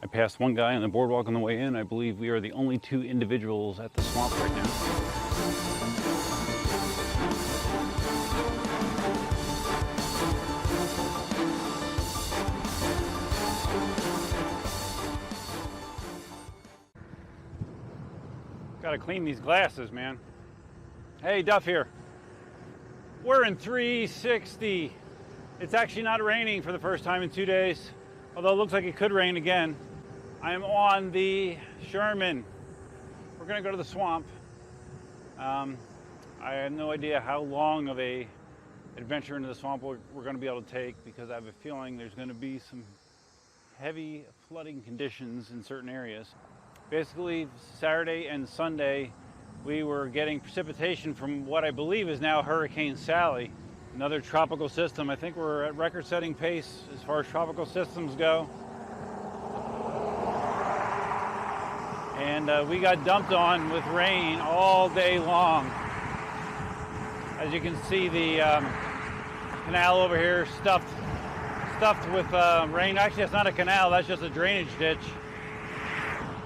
I passed one guy on the boardwalk on the way in. I believe we are the only two individuals at the swamp right now. Gotta clean these glasses, man. Hey, Duff here. We're in 360. It's actually not raining for the first time in 2 days, although it looks like it could rain again. I am on the Sherman. We're gonna go to the swamp. I have no idea how long of a adventure into the swamp we're gonna be able to take, because I have a feeling there's gonna be some heavy flooding conditions in certain areas. Basically, Saturday and Sunday, we were getting precipitation from what I believe is now Hurricane Sally, another tropical system. I think we're at record-setting pace as far as tropical systems go. And we got dumped on with rain all day long. As you can see, the canal over here stuffed with rain. Actually, it's not a canal, that's just a drainage ditch.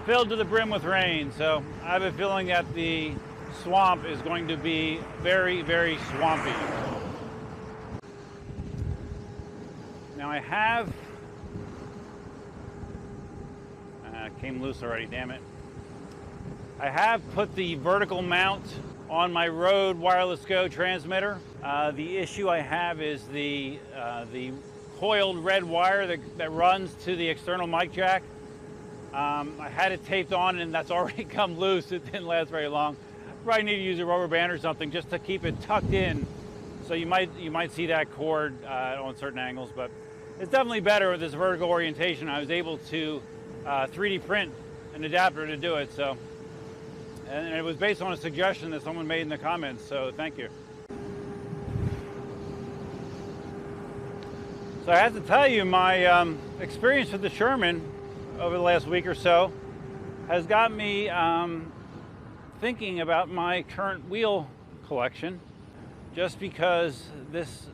Filled to the brim with rain. So I have a feeling that the swamp is going to be very, very swampy. Now I have, came loose already, damn it. I have put the vertical mount on my Rode Wireless Go transmitter. The issue I have is the coiled red wire that runs to the external mic jack. I had it taped on and that's already come loose. It didn't last very long. Probably need to use a rubber band or something just to keep it tucked in. So you might see that cord on certain angles, but it's definitely better with this vertical orientation. I was able to 3D print an adapter to do it. So, and it was based on a suggestion that someone made in the comments. So thank you. So I have to tell you, my experience with the Sherman over the last week or so has got me thinking about my current wheel collection, just because this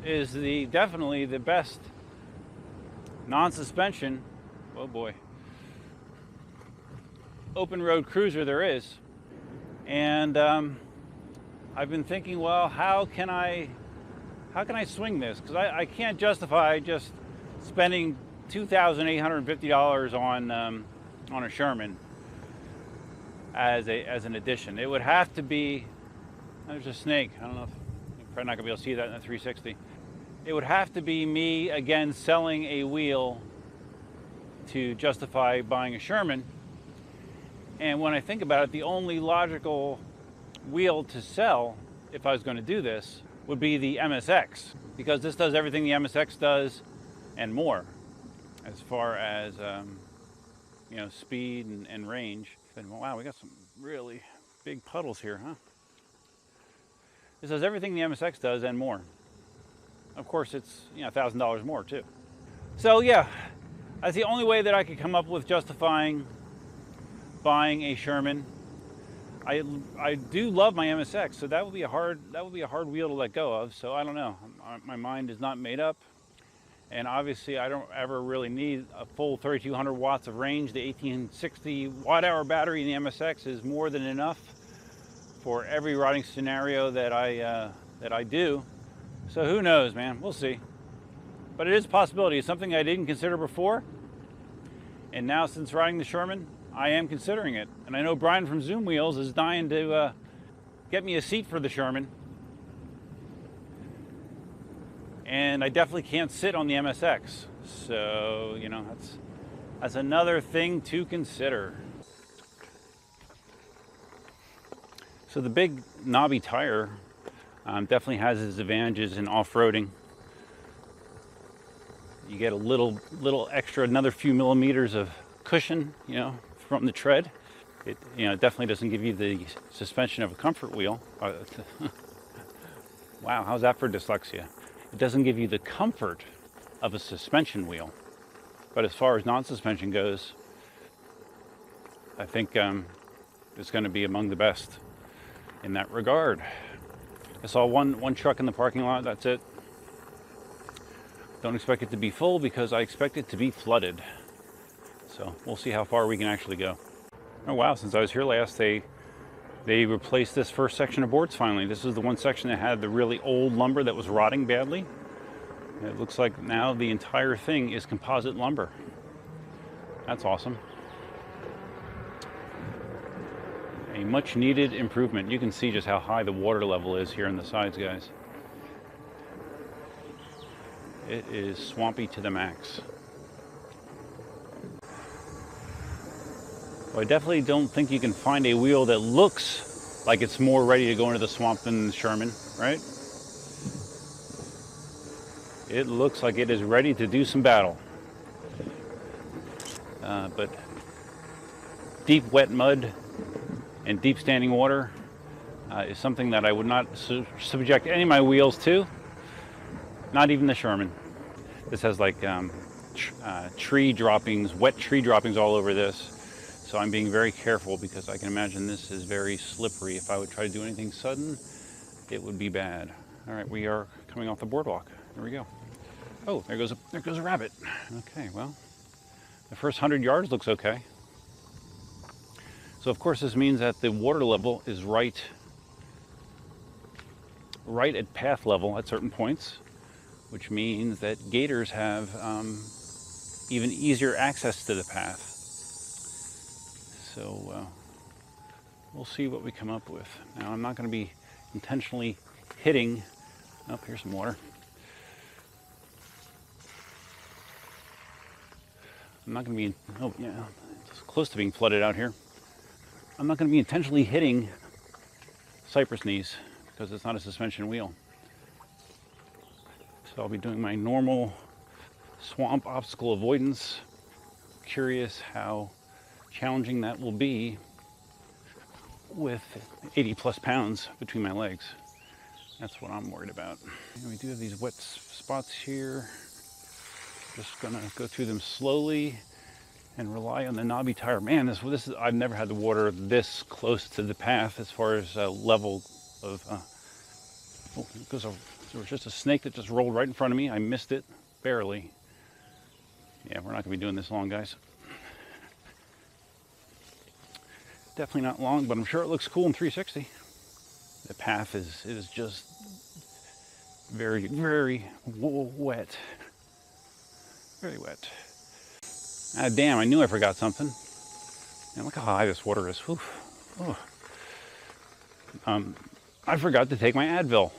is definitely the best non-suspension, oh boy, open road cruiser there is. And I've been thinking, well, how can I swing this? Because I can't justify just spending $2,850 on a Sherman as an addition. It would have to be, there's a snake. I don't know if you're probably not gonna be able to see that in the 360. It would have to be me again selling a wheel to justify buying a Sherman. And when I think about it, the only logical wheel to sell, if I was going to do this, would be the MSX, because this does everything the MSX does and more, as far as speed and range. And wow, we got some really big puddles here, huh? This does everything the MSX does and more. Of course, it's $1,000 more too. So yeah, that's the only way that I could come up with justifying buying a Sherman. I do love my MSX, so that would be a hard wheel to let go of. So I don't know. My mind is not made up. And obviously, I don't ever really need a full 3,200 watts of range. The 1860 watt-hour battery in the MSX is more than enough for every riding scenario that I do. So who knows, man? We'll see. But it is a possibility. It's something I didn't consider before. And now, since riding the Sherman, I am considering it. And I know Brian from Zoom Wheels is dying to get me a seat for the Sherman. And I definitely can't sit on the MSX. So, that's another thing to consider. So the big knobby tire definitely has its advantages in off-roading. You get a little extra, another few millimeters of cushion, from the tread. It, definitely doesn't give you the suspension of a comfort wheel. Wow, how's that for dyslexia? It doesn't give you the comfort of a suspension wheel. But as far as non-suspension goes, I think it's going to be among the best in that regard. I saw one truck in the parking lot, that's it. Don't expect it to be full because I expect it to be flooded. So we'll see how far we can actually go. Oh wow, since I was here last, they replaced this first section of boards finally. This is the one section that had the really old lumber that was rotting badly. It looks like now the entire thing is composite lumber. That's awesome. A much needed improvement. You can see just how high the water level is here on the sides, guys. It is swampy to the max. Well, I definitely don't think you can find a wheel that looks like it's more ready to go into the swamp than the Sherman, right? It looks like it is ready to do some battle. But deep wet mud and deep standing water is something that I would not subject any of my wheels to, not even the Sherman. This has like tree droppings, wet tree droppings all over this. So I'm being very careful because I can imagine this is very slippery. If I would try to do anything sudden, it would be bad. All right, we are coming off the boardwalk. Here we go. Oh, there goes a rabbit. Okay, well, the first 100 yards looks okay. So of course this means that the water level is right at path level at certain points, which means that gators have even easier access to the path. So we'll see what we come up with. Now I'm not going to be intentionally hitting. Oh, here's some water. I'm not going to be, oh yeah, it's close to being flooded out here. I'm not going to be intentionally hitting cypress knees because it's not a suspension wheel. So I'll be doing my normal swamp obstacle avoidance. Curious how challenging that will be with 80 plus pounds between my legs. That's what I'm worried about. And we do have these wet spots here. Just gonna go through them slowly and rely on the knobby tire. Man, this is, I've never had the water this close to the path as far as level of, oh, there was just a snake that just rolled right in front of me. I missed it, barely. Yeah, we're not gonna be doing this long, guys. Definitely not long, but I'm sure it looks cool in 360. The path is just very, very wet. Very wet. Ah, damn, I knew I forgot something. And look how high this water is. Oh. I forgot to take my Advil.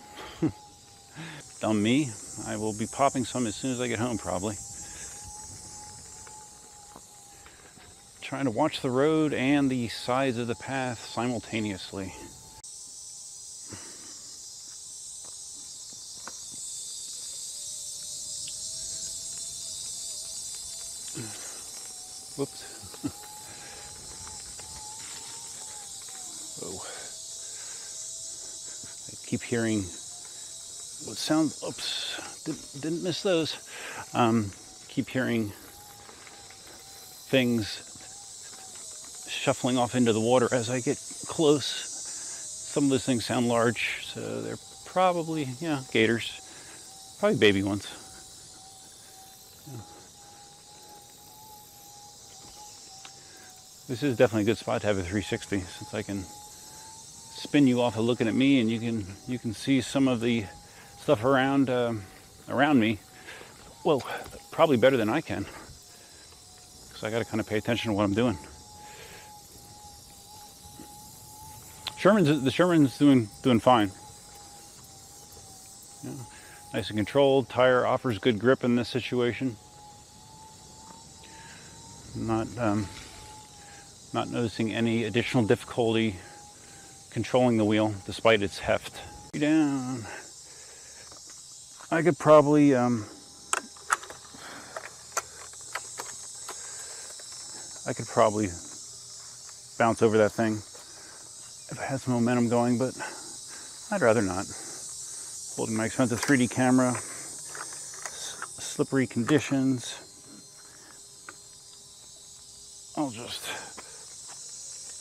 Dumb me. I will be popping some as soon as I get home, probably. Trying to watch the road and the sides of the path simultaneously. Whoops. Whoa. I keep hearing what sounds, oops, didn't miss those. Keep hearing things shuffling off into the water as I get close. Some of those things sound large, so they're probably, yeah, gators. Probably baby ones. Yeah. This is definitely a good spot to have a 360, since I can spin you off of looking at me, and you can see some of the stuff around me. Well, probably better than I can, because I got to kind of pay attention to what I'm doing. The Sherman's doing fine. Yeah. Nice and controlled. Tire offers good grip in this situation. Not noticing any additional difficulty controlling the wheel despite its heft. Down. I could probably bounce over that thing if I had some momentum going, but I'd rather not. Holding my expensive 3D camera, slippery conditions. I'll just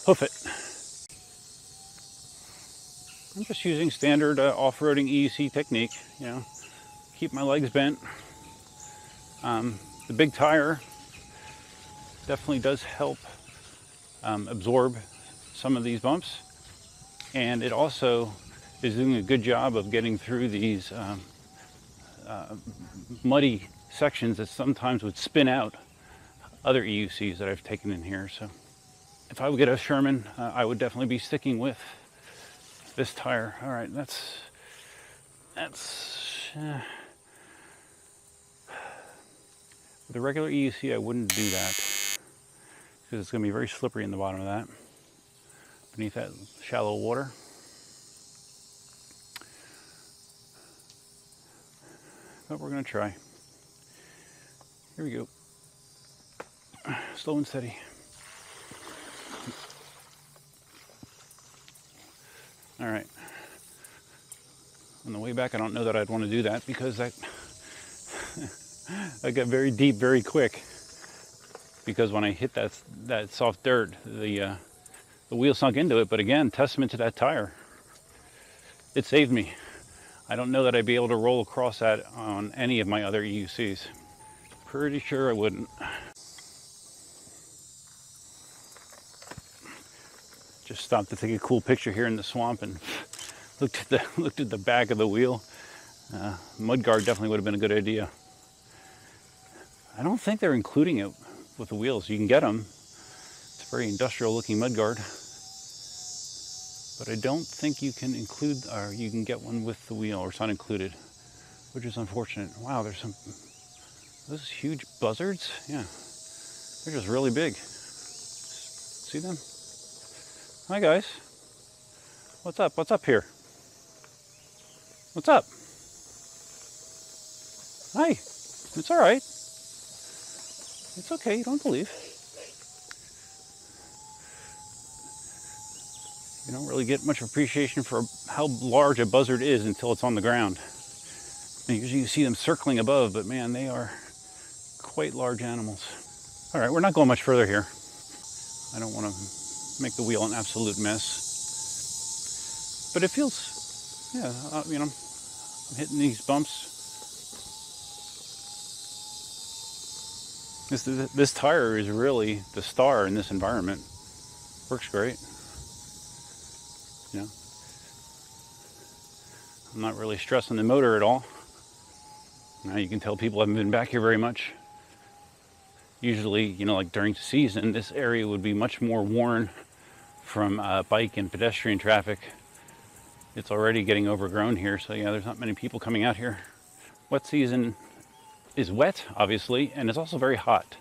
hoof it. I'm just using standard off-roading EEC technique, you know, keep my legs bent. The big tire definitely does help absorb some of these bumps, and it also is doing a good job of getting through these muddy sections that sometimes would spin out other EUCs that I've taken in here. So if I would get a Sherman, I would definitely be sticking with this tire. All right, that's with a regular EUC, I wouldn't do that because it's going to be very slippery in the bottom of that, beneath that shallow water. But we're going to try. Here we go. Slow and steady. All right. On the way back, I don't know that I'd want to do that because that I got very deep very quick. Because when I hit that soft dirt, the wheel sunk into it. But again, testament to that tire. It saved me. I don't know that I'd be able to roll across that on any of my other EUCs. Pretty sure I wouldn't. Just stopped to take a cool picture here in the swamp and looked at the back of the wheel. Mudguard definitely would have been a good idea. I don't think they're including it with the wheels. You can get them. It's a very industrial looking mudguard. But I don't think you can include, or you can get one with the wheel, or it's not included, which is unfortunate. Wow, there's those huge buzzards. Yeah, they're just really big. See them? Hi guys. What's up? What's up here? What's up? Hi. It's all right. It's okay. You don't have to leave. You don't really get much appreciation for how large a buzzard is until it's on the ground. And usually you see them circling above, but man, they are quite large animals. All right, we're not going much further here. I don't want to make the wheel an absolute mess. But it feels, yeah, you know, I'm hitting these bumps. This tire is really the star in this environment. Works great. You know, I'm not really stressing the motor at all. Now you can tell people haven't been back here very much. Usually, you know, like during the season, this area would be much more worn from bike and pedestrian traffic. It's already getting overgrown here, so yeah, there's not many people coming out here. Wet season is wet, obviously, and it's also very hot.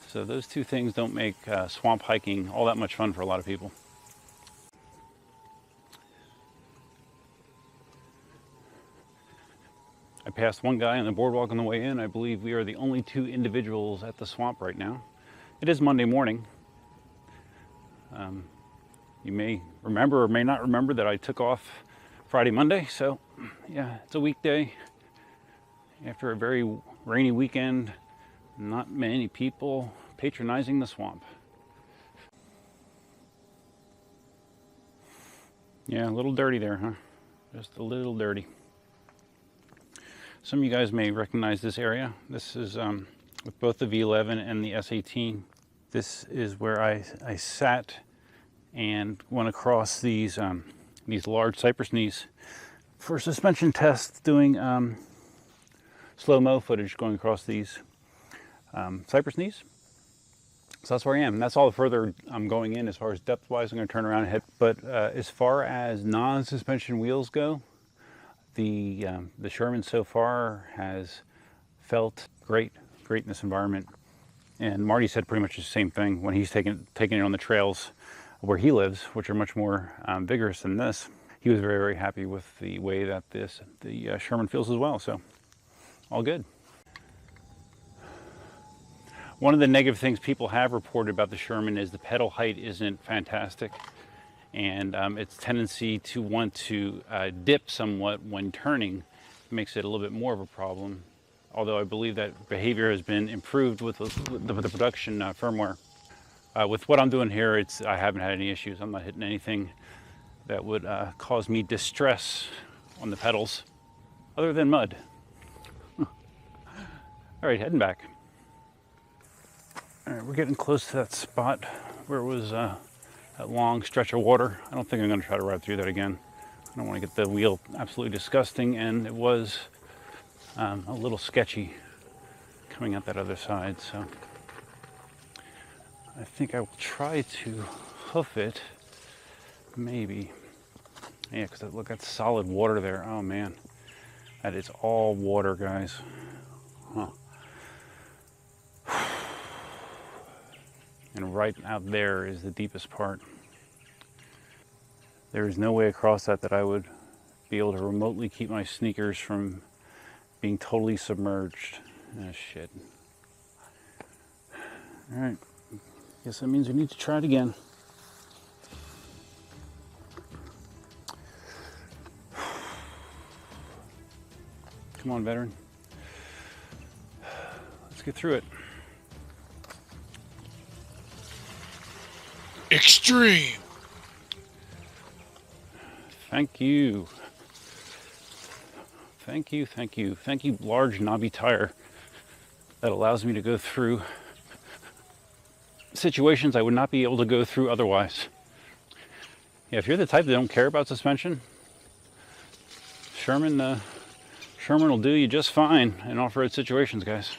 So those two things don't make swamp hiking all that much fun for a lot of people. I passed one guy on the boardwalk on the way in. I believe we are the only two individuals at the swamp right now. It is Monday morning. You may remember or may not remember that I took off Friday, Monday. So yeah, it's a weekday. After a very rainy weekend, not many people patronizing the swamp. Yeah, a little dirty there, huh? Just a little dirty. Some of you guys may recognize this area. This is with both the V11 and the S18. This is where I sat and went across these large cypress knees for suspension tests, doing slow-mo footage going across these cypress knees. So that's where I am. And that's all the further I'm going in as far as depth-wise. I'm going to turn around and hit. But as far as non-suspension wheels go, the Sherman so far has felt great in this environment. And Marty said pretty much the same thing when he's taking it on the trails where he lives, which are much more vigorous than this. He was very, very happy with the way that the Sherman feels as well. So all good. One of the negative things people have reported about the Sherman is the pedal height isn't fantastic, and its tendency to want to dip somewhat when turning makes it a little bit more of a problem. Although I believe that behavior has been improved with the production firmware. With what I'm doing here, I haven't had any issues. I'm not hitting anything that would cause me distress on the pedals, other than mud. All right, heading back. All right, we're getting close to that spot where it was that long stretch of water. I don't think I'm going to try to ride through that again. I don't want to get the wheel absolutely disgusting, and it was a little sketchy coming out that other side. So I think I will try to hoof it, maybe. Yeah, because look, that's solid water there. Oh man, that is all water, guys. Huh. And right out there is the deepest part. There is no way across that I would be able to remotely keep my sneakers from being totally submerged. Oh shit. All right, guess that means we need to try it again. Come on, veteran. Let's get through it. Extreme. Thank you. Thank you, thank you. Thank you, large knobby tire that allows me to go through situations I would not be able to go through otherwise. Yeah, if you're the type that don't care about suspension, Sherman will do you just fine in off-road situations, guys.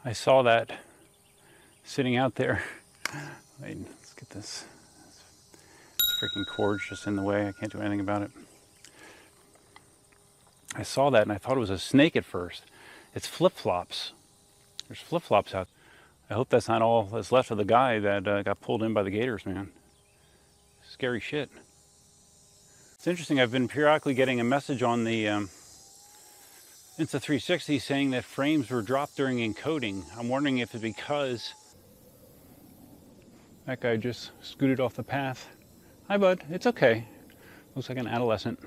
I saw that sitting out there. Wait, let's get this. This freaking cord's just in the way. I can't do anything about it. I saw that and I thought it was a snake at first. It's flip-flops. There's flip-flops out. I hope that's not all that's left of the guy that got pulled in by the gators, man. Scary shit. It's interesting, I've been periodically getting a message on the Insta360 saying that frames were dropped during encoding. I'm wondering if it's because that guy just scooted off the path. Hi, bud. It's okay. Looks like an adolescent.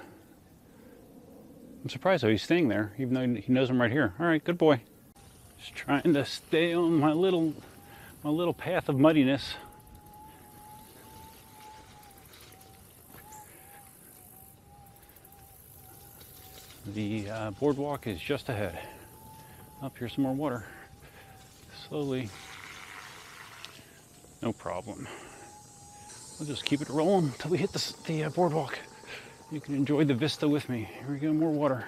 I'm surprised though he's staying there, even though he knows I'm right here. All right, good boy. Just trying to stay on my little path of muddiness. The boardwalk is just ahead. Up here's some more water. Slowly. No problem. We'll just keep it rolling until we hit the boardwalk. You can enjoy the vista with me. Here we go, more water.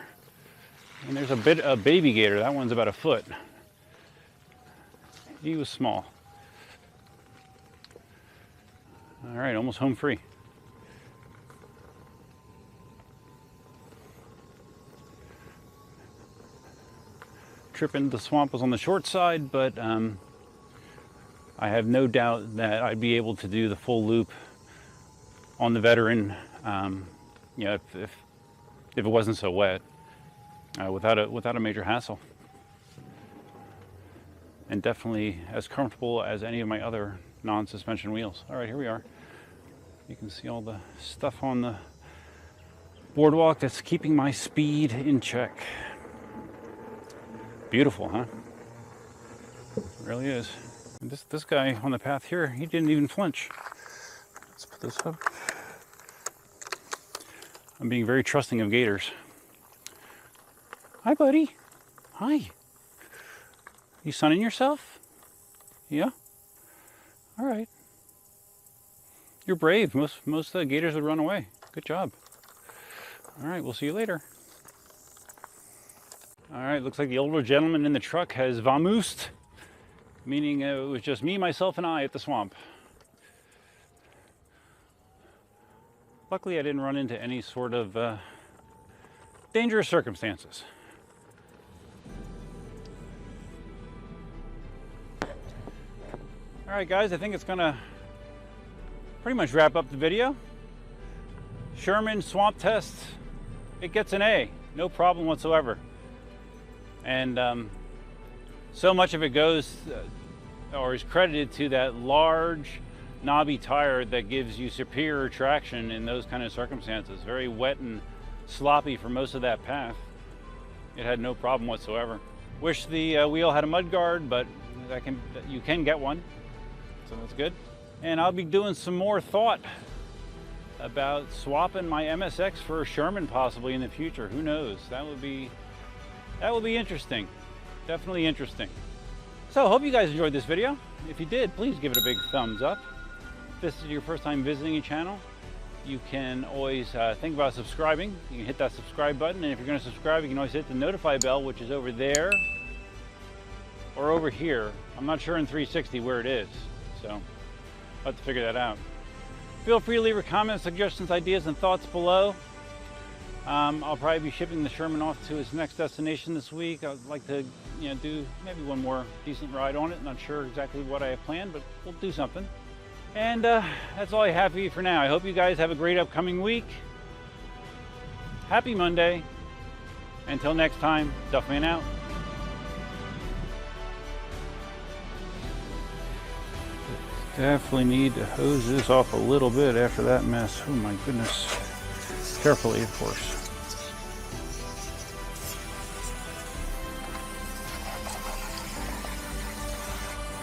And there's a baby gator. That one's about a foot. He was small. All right, almost home free. Trip into the swamp was on the short side, but I have no doubt that I'd be able to do the full loop on the veteran, you know, if it wasn't so wet, without a major hassle, and definitely as comfortable as any of my other non-suspension wheels. All right, here we are. You can see all the stuff on the boardwalk that's keeping my speed in check. Beautiful, huh? It really is. And this guy on the path here, he didn't even flinch. Let's put this up. I'm being very trusting of gators. Hi, buddy. Hi. You sunning yourself? Yeah? All right. You're brave. Most gators would run away. Good job. All right, we'll see you later. All right, looks like the older gentleman in the truck has vamoosed, meaning it was just me, myself, and I at the swamp. Luckily, I didn't run into any sort of dangerous circumstances. All right, guys, I think it's gonna pretty much wrap up the video. Sherman swamp test, it gets an A, no problem whatsoever. And so much of it goes or is credited to that large knobby tire that gives you superior traction in those kind of circumstances. Very wet and sloppy for most of that path. It had no problem whatsoever. Wish the wheel had a mud guard, but you can get one, so that's good. And I'll be doing some more thought about swapping my MSX for a Sherman possibly in the future. Who knows? That would be interesting. Definitely interesting. So I hope you guys enjoyed this video. If you did, please give it a big thumbs up. If this is your first time visiting a channel, you can always think about subscribing. You can hit that subscribe button, and if you're going to subscribe, you can always hit the notify bell, which is over there or over here. I'm not sure in 360 where it is, so I'll have to figure that out. Feel free to leave your comments, suggestions, ideas, and thoughts below. I'll probably be shipping the Sherman off to its next destination this week. I'd like to, do maybe one more decent ride on it. Not sure exactly what I have planned, but we'll do something. And that's all I have for you for now. I hope you guys have a great upcoming week. Happy Monday. Until next time, Duffman out. Definitely need to hose this off a little bit after that mess. Oh my goodness. Carefully, of course.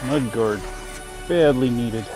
Mud guard. Badly needed.